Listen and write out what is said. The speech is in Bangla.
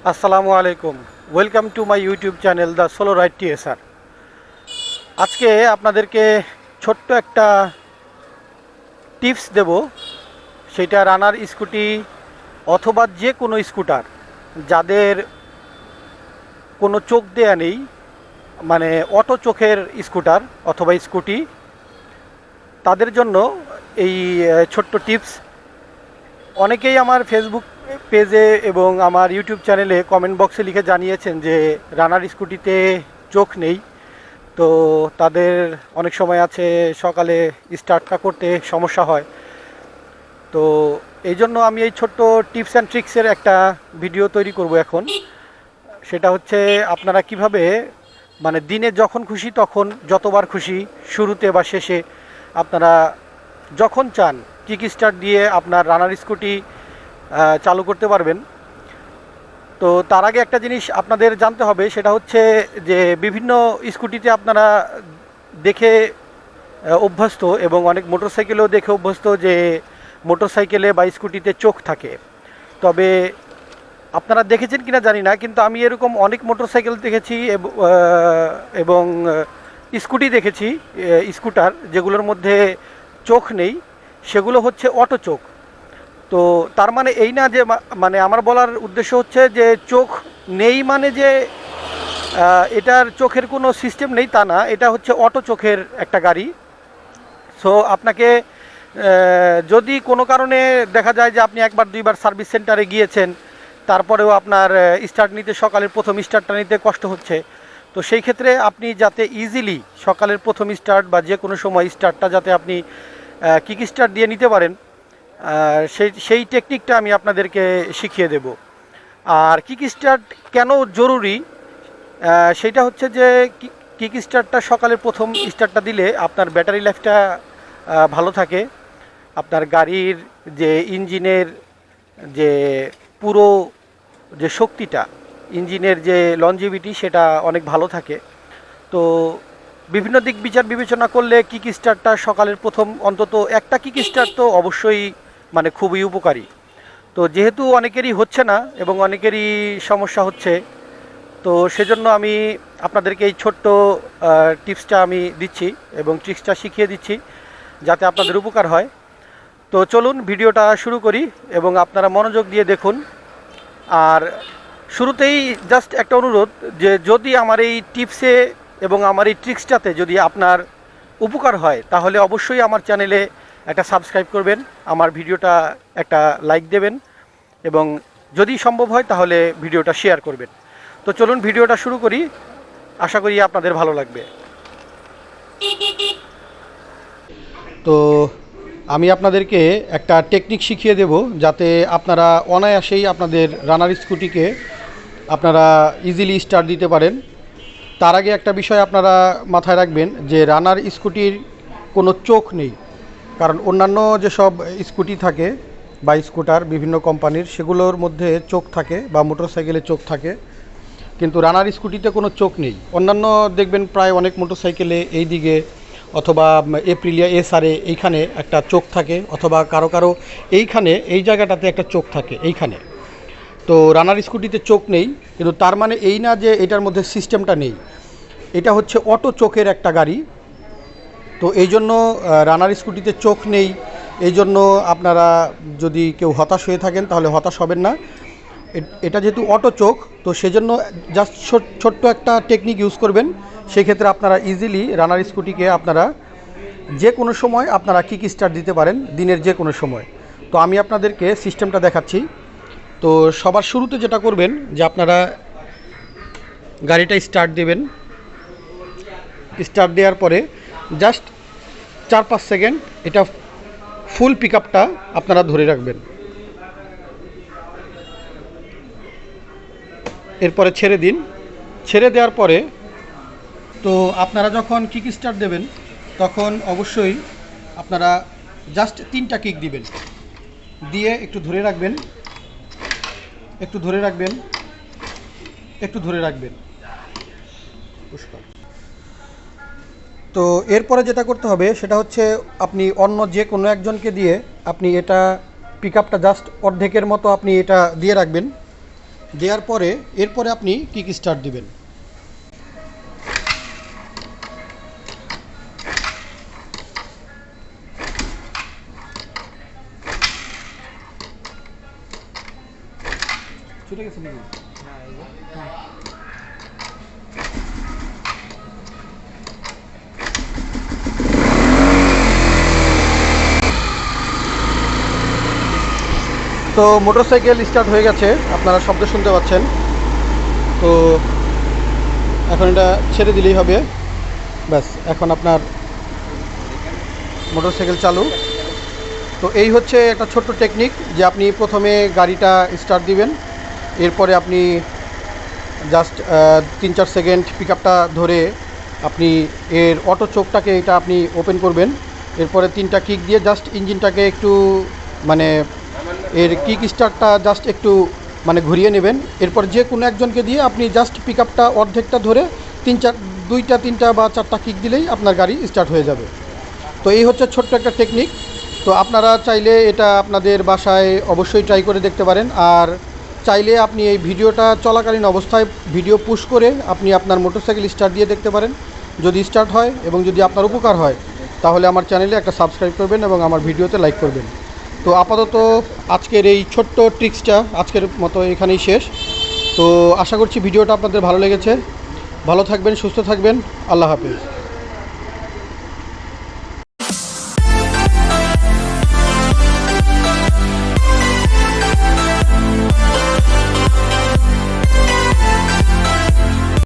আসসালামু আলাইকুম। Welcome to my YouTube channel the solo ride TSR. আজকে আপনাদেরকে ছোট্ট একটা টিপস দেব। সেটা রানার স্কুটি অথবা যে কোনো স্কুটার যাদের কোনো চোখ দেয়া নেই, মানে অটো চোখের স্কুটার অথবা স্কুটি, তাদের জন্য এই ছোট্ট টিপস। অনেকেই আমার ফেসবুক পেজে এবং আমার ইউটিউব চ্যানেলে কমেন্ট বক্সে লিখে জানিয়েছেন যে রানার স্কুটিতে চোখ নেই। তো তাদের অনেক সময় আছে সকালে স্টার্টটা করতে সমস্যা হয়। তো এই জন্য আমি এই ছোট্ট টিপস অ্যান্ড ট্রিক্সের একটা ভিডিও তৈরি করব এখন। সেটা হচ্ছে আপনারা কিভাবে মানে দিনে যখন খুশি তখন যতবার খুশি শুরুতে বা শেষে আপনারা যখন চান কিক স্টার্ট দিয়ে আপনার রানার স্কুটি চালু করতে পারবেন। তো তার আগে একটা জিনিস আপনাদের জানতে হবে, সেটা হচ্ছে যে বিভিন্ন স্কুটিতে আপনারা দেখে অভ্যস্ত এবং অনেক মোটরসাইকেলেও দেখে অভ্যস্ত যে মোটরসাইকেলে বা স্কুটিতে চোখ থাকে। তবে আপনারা দেখেছেন কিনা জানি না, কিন্তু আমি এরকম অনেক মোটরসাইকেল দেখেছি এবং স্কুটি দেখেছি, স্কুটার যেগুলোর মধ্যে চোখ নেই, সেগুলো হচ্ছে অটো চোখ। তো তার মানে এই না যে মানে আমার বলার উদ্দেশ্য হচ্ছে যে চোখ নেই মানে যে এটার চোখের কোনো সিস্টেম নেই তা না, এটা হচ্ছে অটো চোখের একটা গাড়ি। সো আপনাকে যদি কোনো কারণে দেখা যায় যে আপনি একবার দুইবার সার্ভিস সেন্টারে গিয়েছেন, তারপরেও আপনার স্টার্ট নিতে সকালের প্রথম স্টার্টটা নিতে কষ্ট হচ্ছে, তো সেই ক্ষেত্রে আপনি যাতে ইজিলি সকালের প্রথম স্টার্ট বা যে কোনো সময় স্টার্টটা যাতে আপনি কিক স্টার্ট দিয়ে নিতে পারেন, সেই টেকনিকটা আমি আপনাদেরকে শিখিয়ে দেব। আর কিক স্টার্ট কেন জরুরি সেটা হচ্ছে যে কিক স্টার্টটা সকালের প্রথম স্টার্টটা দিলে আপনার ব্যাটারি লাইফটা ভালো থাকে, আপনার গাড়ির যে ইঞ্জিনের যে পুরো যে শক্তিটা, ইঞ্জিনের যে লঞ্জিভিটি, সেটা অনেক ভালো থাকে। তো বিভিন্ন দিক বিচার বিবেচনা করলে কিক স্টার্টটা সকালের প্রথম অন্তত একটা কিক স্টার্ট তো অবশ্যই মানে খুবই উপকারী। তো যেহেতু অনেকেরই হচ্ছে না এবং অনেকেরই সমস্যা হচ্ছে, তো সেজন্য আমি আপনাদেরকে এই ছোট্ট টিপসটা আমি দিচ্ছি এবং ট্রিক্সটা শিখিয়ে দিচ্ছি যাতে আপনাদের উপকার হয়। তো চলুন ভিডিওটা শুরু করি এবং আপনারা মনোযোগ দিয়ে দেখুন। আর শুরুতেই জাস্ট একটা অনুরোধ, যে যদি আমার এই টিপসে এবং আমার এই ট্রিক্সটাতে যদি আপনার উপকার হয়, তাহলে অবশ্যই আমার চ্যানেলে একটা সাবস্ক্রাইব করবেন, আমার ভিডিওটা একটা লাইক দেবেন এবং যদি সম্ভব হয় তাহলে ভিডিওটা শেয়ার করবেন। তো চলুন ভিডিওটা শুরু করি, আশা করি আপনাদের ভালো লাগবে। তো আমি আপনাদেরকে একটা টেকনিক শিখিয়ে দেব যাতে আপনারা অনায়াসেই আপনাদের রানার স্কুটিকে আপনারা ইজিলি স্টার্ট দিতে পারেন। তার আগে একটা বিষয় আপনারা মাথায় রাখবেন যে রানার স্কুটির কোনো চোখ নেই, কারণ অন্যান্য যেসব স্কুটি থাকে বা স্কুটার বিভিন্ন কোম্পানির, সেগুলোর মধ্যে চোখ থাকে বা মোটরসাইকেলে চোখ থাকে, কিন্তু রানার স্কুটিতে কোনো চোখ নেই। অন্যান্য দেখবেন প্রায় অনেক মোটরসাইকেলে এই দিকে অথবা এপ্রিলিয়া এসআরে এইখানে একটা চোখ থাকে, অথবা কারো কারো এইখানে এই জায়গাটাতে একটা চোখ থাকে এইখানে। তো রানার স্কুটিতে চোখ নেই, কিন্তু তার মানে এই না যে এটার মধ্যে সিস্টেমটা নেই। এটা হচ্ছে অটো চোখের একটা গাড়ি। তো এই জন্য রানার স্কুটিতে চোখ নেই, এই জন্য আপনারা যদি কেউ হতাশ হয়ে থাকেন তাহলে হতাশ হবেন না। এটা যেহেতু অটো চোখ, তো সেজন্য জাস্ট ছোট্ট একটা টেকনিক ইউজ করবেন। সেক্ষেত্রে আপনারা ইজিলি রানার স্কুটিকে আপনারা যে কোনো সময় আপনারা কিক স্টার্ট দিতে পারেন, দিনের যে কোনো সময়। তো আমি আপনাদেরকে সিস্টেমটা দেখাচ্ছি। তো সবার শুরুতে যেটা করবেন যে আপনারা গাড়িটা স্টার্ট দেবেন। স্টার্ট দেওয়ার পরে জাস্ট 4-5 সেকেন্ড এটা ফুল পিক আপটা আপনারা ধরে রাখবেন, এরপরে ছেড়ে দিন। ছেড়ে দেওয়ার পরে তো আপনারা যখন কিক স্টার্ট দেবেন তখন অবশ্যই আপনারা জাস্ট 3টা কিক দিবেন, দিয়ে একটু ধরে রাখবেন, একটু ধরে রাখবেন, একটু ধরে রাখবেন। তো এরপরে যেটা করতে হবে সেটা হচ্ছে আপনি অন্য যে কোনো একজনকে দিয়ে আপনি এটা পিক আপটা জাস্ট অর্ধেকের মতো আপনি এটা দিয়ে রাখবেন। দেওয়ার পরে এরপরে আপনি কিক স্টার্ট দিবেন। ছুটে গেছে নাকি? তো মোটরসাইকেল স্টার্ট হয়ে গেছে, আপনারা শব্দ শুনতে পাচ্ছেন। তো এখন এটা ছেড়ে দিলেই হবে, ব্যাস এখন আপনার মোটরসাইকেল চালু। তো এই হচ্ছে একটা ছোট্ট টেকনিক, যে আপনি প্রথমে গাড়িটা স্টার্ট দিবেন, এরপরে আপনি জাস্ট 3-4 সেকেন্ড পিক আপটা ধরে আপনি এর অটো চোখটাকে এটা আপনি ওপেন করবেন। এরপরে 3টা কিক দিয়ে জাস্ট ইঞ্জিনটাকে একটু মানে এর কিক স্টার্টটা জাস্ট একটু মানে ঘুরিয়ে নেবেন। এরপর যে কোনো একজনকে দিয়ে আপনি জাস্ট পিক আপটা অর্ধেকটা ধরে 2টা 3টা বা 4টা কিক দিলেই আপনার গাড়ি স্টার্ট হয়ে যাবে। তো এই হচ্ছে ছোট্ট একটা টেকনিক। তো আপনারা চাইলে এটা আপনাদের বাসায় অবশ্যই ট্রাই করে দেখতে পারেন। আর চাইলে আপনি এই ভিডিওটা চলাকালীন অবস্থায় ভিডিও পুশ করে আপনি আপনার মোটরসাইকেল স্টার্ট দিয়ে দেখতে পারেন। যদি স্টার্ট হয় এবং যদি আপনার উপকার হয়, তাহলে আমার চ্যানেলে একটা সাবস্ক্রাইব করবেন এবং আমার ভিডিওতে লাইক করবেন। তো আপাতত আজকের এই ছোট্ট ট্রিক্সটা আজকের মতো এখানেই শেষ। তো আশা করছি ভিডিওটা আপনাদের ভালো লেগেছে। ভালো থাকবেন, সুস্থ থাকবেন। আল্লাহ হাফেজ।